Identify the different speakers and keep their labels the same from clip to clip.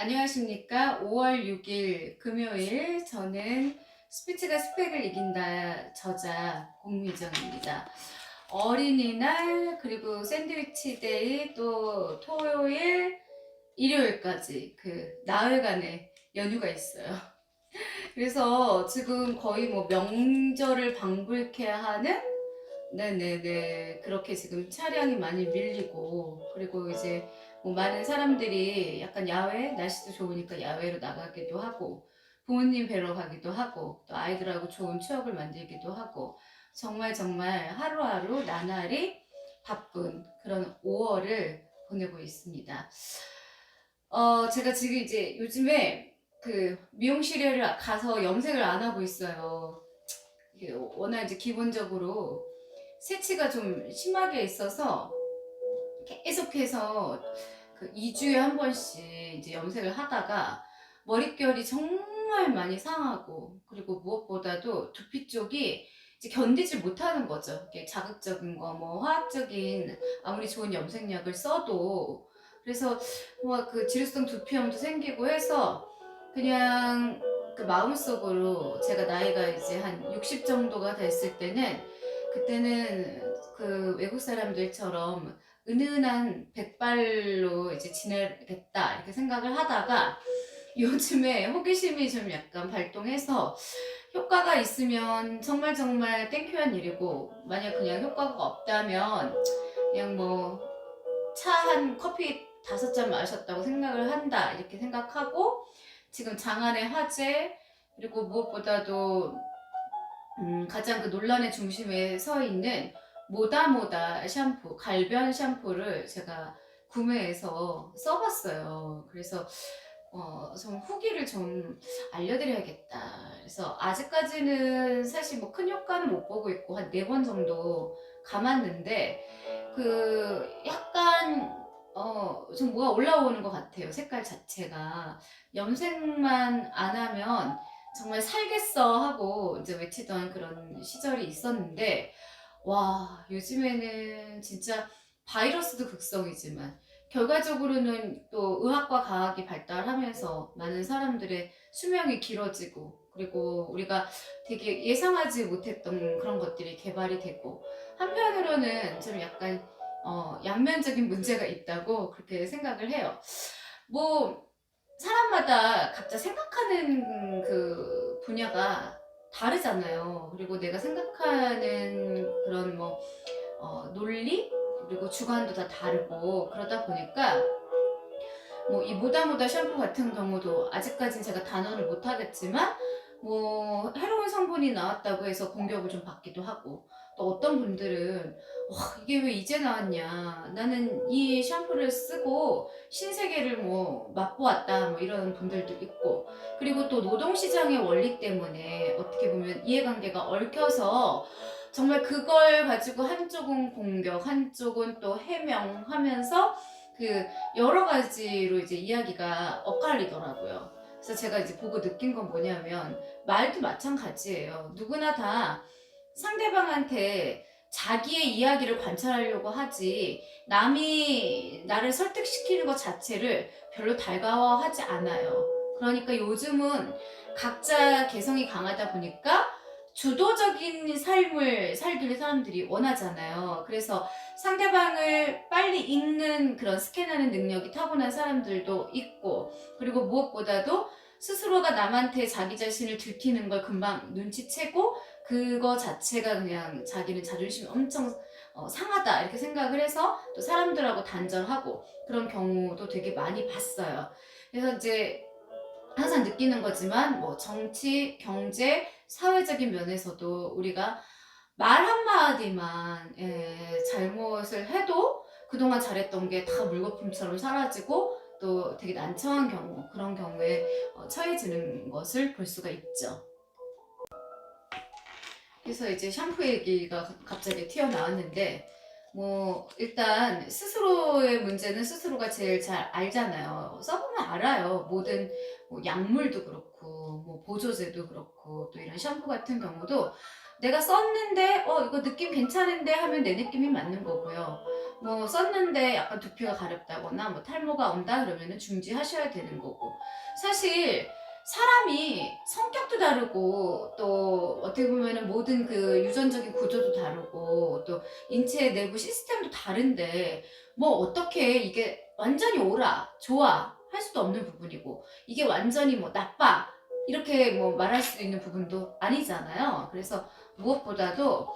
Speaker 1: 안녕하십니까. 5월 6일 금요일 저는 스피치가 스펙을 이긴다 저자 공미정입니다. 어린이날 그리고 샌드위치 데이 또 토요일 일요일까지 그 나흘간의 연휴가 있어요. 그래서 지금 거의 뭐 명절을 방불케 하는 네네네. 그렇게 지금 차량이 많이 밀리고, 그리고 이제 뭐 많은 사람들이 약간 야외, 날씨도 좋으니까 야외로 나가기도 하고, 부모님 뵈러 가기도 하고, 또 아이들하고 좋은 추억을 만들기도 하고, 정말 정말 하루하루 나날이 바쁜 그런 5월을 보내고 있습니다. 제가 지금 이제 요즘에 그 미용실에 가서 염색을 안 하고 있어요. 이게 워낙 이제 기본적으로 새치가 좀 심하게 있어서 계속해서 그 2주에 한 번씩 이제 염색을 하다가 머릿결이 정말 많이 상하고, 그리고 무엇보다도 두피 쪽이 이제 견디질 못하는 거죠. 이게 자극적인 거, 뭐 화학적인 아무리 좋은 염색약을 써도. 그래서 뭐 그 지루성 두피염도 생기고 해서 그냥 그 마음속으로 제가 나이가 이제 한 60 정도가 됐을 때는, 그때는 그 외국 사람들처럼 은은한 백발로 이제 지내겠다 이렇게 생각을 하다가 요즘에 호기심이 좀 약간 발동해서 효과가 있으면 정말 정말 땡큐한 일이고, 만약 그냥 효과가 없다면 그냥 뭐 차 한 커피 5잔 마셨다고 생각을 한다 이렇게 생각하고, 지금 장안의 화제, 그리고 무엇보다도 가장 그 논란의 중심에 서 있는 모다모다 샴푸, 갈변 샴푸를 제가 구매해서 써봤어요. 그래서 좀 후기를 좀 알려드려야겠다. 그래서 아직까지는 사실 뭐 큰 효과는 못 보고 있고 한 4번 정도 감았는데, 그 약간 좀 뭐가 올라오는 것 같아요. 색깔 자체가. 염색만 안 하면 정말 살겠어 하고 이제 외치던 그런 시절이 있었는데, 와, 요즘에는 진짜 바이러스도 극성이지만 결과적으로는 또 의학과 과학이 발달하면서 많은 사람들의 수명이 길어지고, 그리고 우리가 되게 예상하지 못했던 그런 것들이 개발이 되고, 한편으로는 좀 약간 양면적인 문제가 있다고 그렇게 생각을 해요. 뭐 사람마다 각자 생각하는 그 분야가 다르잖아요. 그리고 내가 생각하는 그런 뭐 논리, 그리고 주관도 다 다르고, 그러다 보니까 뭐 이 모다모다 샴푸 같은 경우도 아직까진 제가 단언을 못 하겠지만 뭐 해로운 성분이 나왔다고 해서 공격을 좀 받기도 하고, 또 어떤 분들은 이게 왜 이제 나왔냐, 나는 이 샴푸를 쓰고 신세계를 뭐 맛보았다, 뭐 이런 분들도 있고, 그리고 또 노동시장의 원리 때문에 어떻게 보면 이해관계가 얽혀서 정말 그걸 가지고 한쪽은 공격, 한쪽은 또 해명하면서 그 여러 가지로 이제 이야기가 엇갈리더라고요. 그래서 제가 이제 보고 느낀 건 뭐냐면, 말도 마찬가지예요. 누구나 다 상대방한테 자기의 이야기를 관찰하려고 하지, 남이 나를 설득시키는 것 자체를 별로 달가워하지 않아요. 그러니까 요즘은 각자 개성이 강하다 보니까 주도적인 삶을 살기를 사람들이 원하잖아요. 그래서 상대방을 빨리 읽는 그런 스캔하는 능력이 타고난 사람들도 있고, 그리고 무엇보다도 스스로가 남한테 자기 자신을 들키는 걸 금방 눈치채고, 그거 자체가 그냥 자기는 자존심이 엄청 상하다 이렇게 생각을 해서 또 사람들하고 단절하고, 그런 경우도 되게 많이 봤어요. 그래서 이제 항상 느끼는 거지만 뭐 정치, 경제, 사회적인 면에서도 우리가 말 한마디만 잘못을 해도 그동안 잘했던 게 다 물거품처럼 사라지고, 또 되게 난처한 경우, 그런 경우에 처해지는 것을 볼 수가 있죠. 그래서 이제 샴푸 얘기가 갑자기 튀어나왔는데, 뭐 일단 스스로의 문제는 스스로가 제일 잘 알잖아요. 써보면 알아요. 모든 뭐 약물도 그렇고 뭐 보조제도 그렇고, 또 이런 샴푸 같은 경우도 내가 썼는데 이거 느낌 괜찮은데 하면 내 느낌이 맞는 거고요. 뭐 썼는데 약간 두피가 가렵다거나 뭐 탈모가 온다 그러면은 중지하셔야 되는 거고. 사실 사람이 성격도 다르고 또 어떻게 보면은 모든 그 유전적인 구조도 다르고 또 인체 내부 시스템도 다른데 뭐 어떻게 이게 완전히 옳아, 좋아 할 수도 없는 부분이고 이게 완전히 뭐 나빠 이렇게 뭐 말할 수 있는 부분도 아니잖아요. 그래서 무엇보다도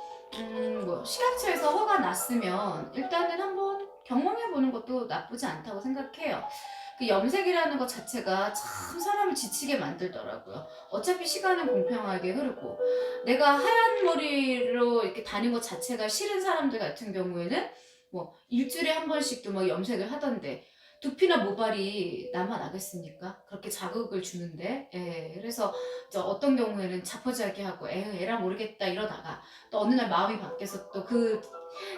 Speaker 1: 뭐 식약처에서 허가 났으면 일단은 한번 경험해 보는 것도 나쁘지 않다고 생각해요. 그 염색이라는 것 자체가 참 사람을 지치게 만들더라고요. 어차피 시간은 공평하게 흐르고 내가 하얀 머리로 이렇게 다닌 것 자체가 싫은 사람들 같은 경우에는 뭐 일주일에 한 번씩도 막 염색을 하던데 두피나 모발이 나만 나겠습니까? 그렇게 자극을 주는데. 예, 그래서 어떤 경우에는 자포자기 하고 에라 모르겠다 이러다가 또 어느 날 마음이 바뀌어서 또 그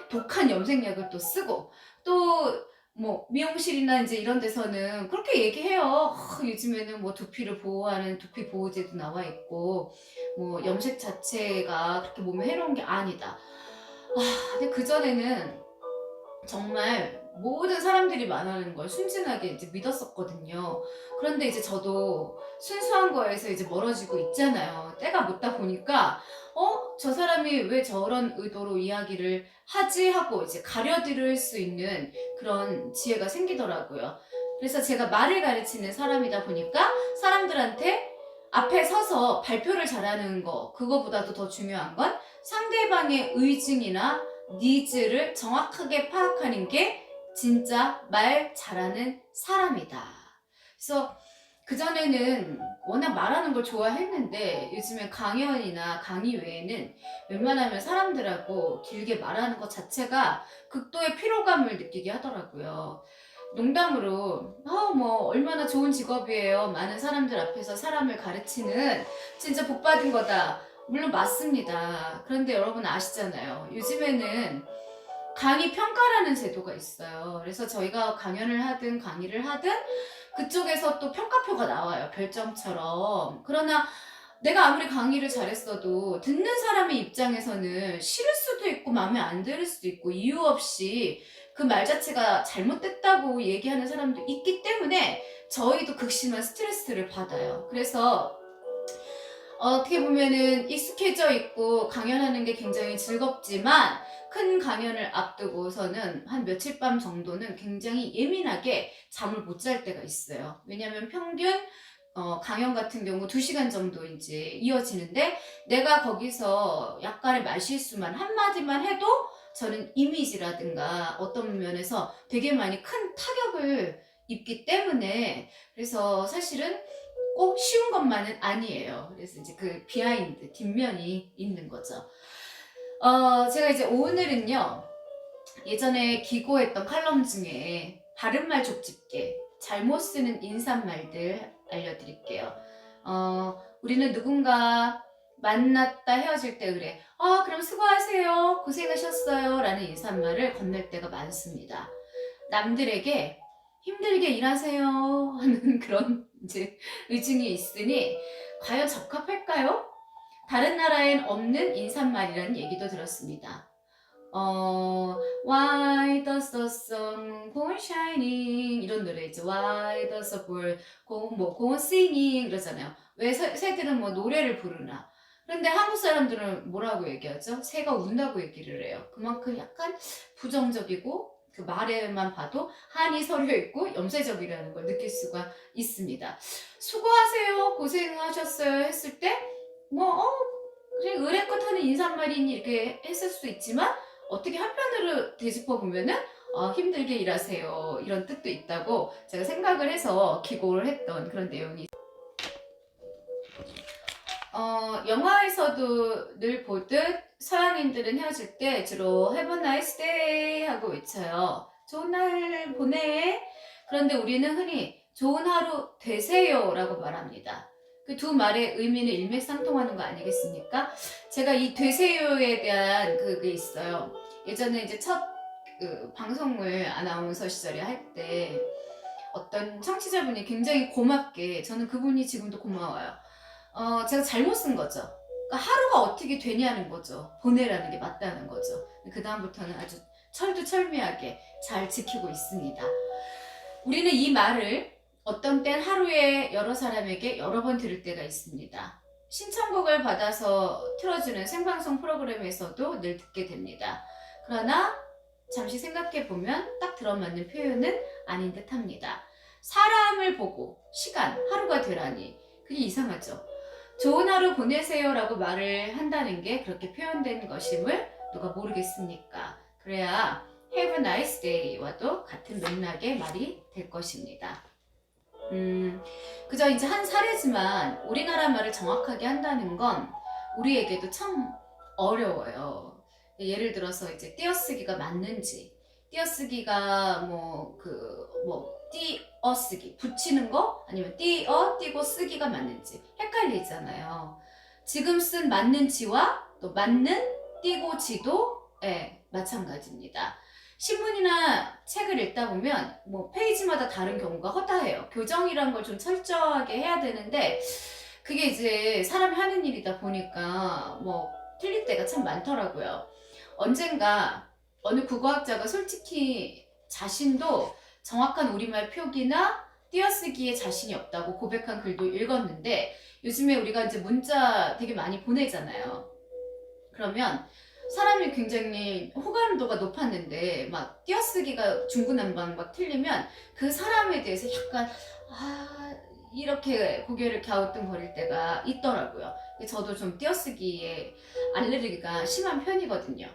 Speaker 1: 독한 염색약을 또 쓰고 또 뭐 미용실이나 이제 이런 데서는 그렇게 얘기해요. 요즘에는 뭐 두피를 보호하는 두피 보호제도 나와 있고 뭐 염색 자체가 그렇게 몸에 해로운 게 아니다. 근데 그전에는 정말 모든 사람들이 말하는 걸 순진하게 이제 믿었었거든요. 그런데 이제 저도 순수한 거에서 이제 멀어지고 있잖아요. 때가 묻다 보니까, 저 사람이 왜 저런 의도로 이야기를 하지? 하고 이제 가려들을 수 있는 그런 지혜가 생기더라고요. 그래서 제가 말을 가르치는 사람이다 보니까 사람들한테 앞에 서서 발표를 잘하는 거, 그거보다도 더 중요한 건 상대방의 의증이나 니즈를 정확하게 파악하는 게 진짜 말 잘하는 사람이다. 그래서 그전에는 워낙 말하는 걸 좋아했는데 요즘엔 강연이나 강의 외에는 웬만하면 사람들하고 길게 말하는 것 자체가 극도의 피로감을 느끼게 하더라고요. 농담으로 뭐 얼마나 좋은 직업이에요. 많은 사람들 앞에서 사람을 가르치는 진짜 복 받은 거다. 물론 맞습니다. 그런데 여러분 아시잖아요. 요즘에는 강의 평가라는 제도가 있어요. 그래서 저희가 강연을 하든 강의를 하든 그쪽에서 또 평가표가 나와요. 별점처럼. 그러나 내가 아무리 강의를 잘했어도 듣는 사람의 입장에서는 싫을 수도 있고 마음에 안 들 수도 있고 이유 없이 그 말 자체가 잘못됐다고 얘기하는 사람도 있기 때문에 저희도 극심한 스트레스를 받아요. 그래서 어떻게 보면은 익숙해져 있고 강연하는 게 굉장히 즐겁지만 큰 강연을 앞두고서는 한 며칠 밤 정도는 굉장히 예민하게 잠을 못 잘 때가 있어요. 왜냐면 평균 강연 같은 경우 2시간 정도 이제 이어지는데 내가 거기서 약간의 말실수만 한마디만 해도 저는 이미지라든가 어떤 면에서 되게 많이 큰 타격을 입기 때문에 그래서 사실은 꼭 쉬운 것만은 아니에요. 그래서 이제 그 비하인드, 뒷면이 있는 거죠. 제가 이제 오늘은요, 예전에 기고했던 칼럼 중에 바른말 족집게, 잘못 쓰는 인사말들 알려드릴게요. 우리는 누군가 만났다 헤어질 때 그래. 그럼 수고하세요. 고생하셨어요. 라는 인사말을 건넬 때가 많습니다. 남들에게 힘들게 일하세요 하는 그런 이제 의증이 있으니 과연 적합할까요? 다른 나라엔 없는 인사말이라는 얘기도 들었습니다. Why does the sun go on shining 이런 노래 있죠. Why does the bird go on singing 이러잖아요. 왜 새들은 뭐 노래를 부르나? 그런데 한국 사람들은 뭐라고 얘기하죠? 새가 운다고 얘기를 해요. 그만큼 약간 부정적이고 그 말에만 봐도 한이 서려 있고 염세적이라는 걸 느낄 수가 있습니다. 수고하세요, 고생하셨어요 했을 때 뭐 그래 의뢰껏 하는 인사말이니 이렇게 했을 수 있지만 어떻게 한편으로 되짚어 보면은 힘들게 일하세요 이런 뜻도 있다고 제가 생각을 해서 기고를 했던 그런 내용이 영화에서도 늘 보듯 서양인들은 헤어질 때 주로 Have a nice day 하고 외쳐요. 좋은 날 보내. 그런데 우리는 흔히 좋은 하루 되세요 라고 말합니다. 그 두 말의 의미는 일맥상통하는 거 아니겠습니까? 제가 이 되세요에 대한 그게 있어요. 예전에 이제 첫 그 방송을 아나운서 시절에 할 때 어떤 청취자분이 굉장히 고맙게 저는 그분이 지금도 고마워요. 제가 잘못 쓴 거죠. 그러니까 하루가 어떻게 되냐는 거죠. 보내라는 게 맞다는 거죠. 그 다음부터는 아주 철두철미하게 잘 지키고 있습니다. 우리는 이 말을 어떤 땐 하루에 여러 사람에게 여러 번 들을 때가 있습니다. 신청곡을 받아서 틀어주는 생방송 프로그램에서도 늘 듣게 됩니다. 그러나 잠시 생각해보면 딱 들어맞는 표현은 아닌 듯 합니다. 사람을 보고 시간, 하루가 되라니 그게 이상하죠. 좋은 하루 보내세요 라고 말을 한다는 게 그렇게 표현된 것임을 누가 모르겠습니까? 그래야 Have a nice day와도 같은 맥락의 말이 될 것입니다. 그저 이제 한 사례지만 우리나라 말을 정확하게 한다는 건 우리에게도 참 어려워요. 예를 들어서 이제 띄어쓰기가 맞는지, 띄어쓰기가 띄어쓰기 붙이는 거 아니면 띄고 쓰기가 맞는지 헷갈리잖아요. 지금 쓴 맞는 지와 또 맞는 띄고 지도 마찬가지입니다. 신문이나 책을 읽다 보면 페이지마다 다른 경우가 허다해요. 교정이란 걸 좀 철저하게 해야 되는데 그게 이제 사람이 하는 일이다 보니까 틀릴 때가 참 많더라고요. 언젠가 어느 국어학자가 솔직히 자신도 정확한 우리말 표기나 띄어쓰기에 자신이 없다고 고백한 글도 읽었는데 요즘에 우리가 이제 문자 되게 많이 보내잖아요. 그러면 사람이 굉장히 호감도가 높았는데 막 띄어쓰기가 중구난방 막 틀리면 그 사람에 대해서 약간 이렇게 고개를 갸우뚱거릴 때가 있더라고요. 저도 좀 띄어쓰기에 알레르기가 심한 편이거든요.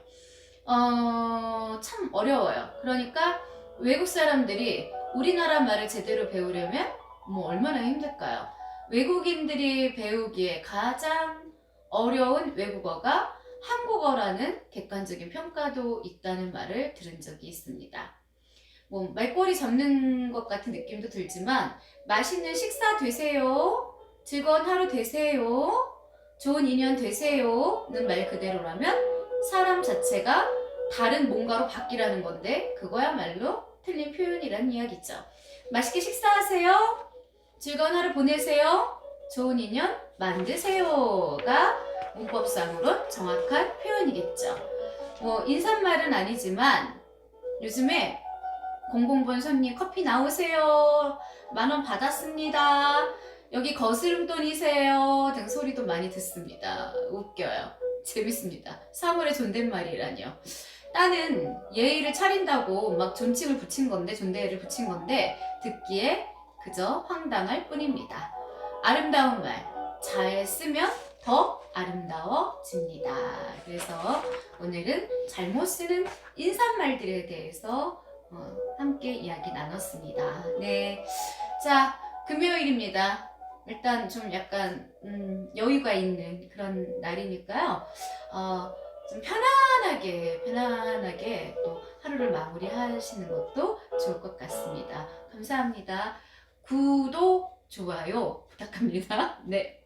Speaker 1: 참 어려워요. 그러니까 외국 사람들이 우리나라 말을 제대로 배우려면 얼마나 힘들까요? 외국인들이 배우기에 가장 어려운 외국어가 한국어라는 객관적인 평가도 있다는 말을 들은 적이 있습니다. 말꼬리 잡는 것 같은 느낌도 들지만 맛있는 식사 되세요, 즐거운 하루 되세요, 좋은 인연 되세요는 말 그대로라면 사람 자체가 다른 뭔가로 바뀌라는 건데 그거야말로 틀린 표현이란 이야기죠. 맛있게 식사하세요, 즐거운 하루 보내세요, 좋은 인연 만드세요가 문법상으로 정확한 표현이겠죠. 인사말은 아니지만 요즘에 공공본 손님 커피 나오세요, 10,000원 받았습니다, 여기 거스름돈이세요 등 소리도 많이 듣습니다. 웃겨요. 재밌습니다. 사물의 존댓말이라뇨. 따는 예의를 차린다고 막 존칭을 붙인 건데, 존대를 붙인 건데 듣기에 그저 황당할 뿐입니다. 아름다운 말 잘 쓰면 더 아름다워집니다. 그래서 오늘은 잘못 쓰는 인사말들에 대해서 함께 이야기 나눴습니다. 네, 자, 금요일입니다. 일단 좀 약간 여유가 있는 그런 날이니까요. 좀 편안하게 또 하루를 마무리하시는 것도 좋을 것 같습니다. 감사합니다. 구독, 좋아요 부탁합니다. 네.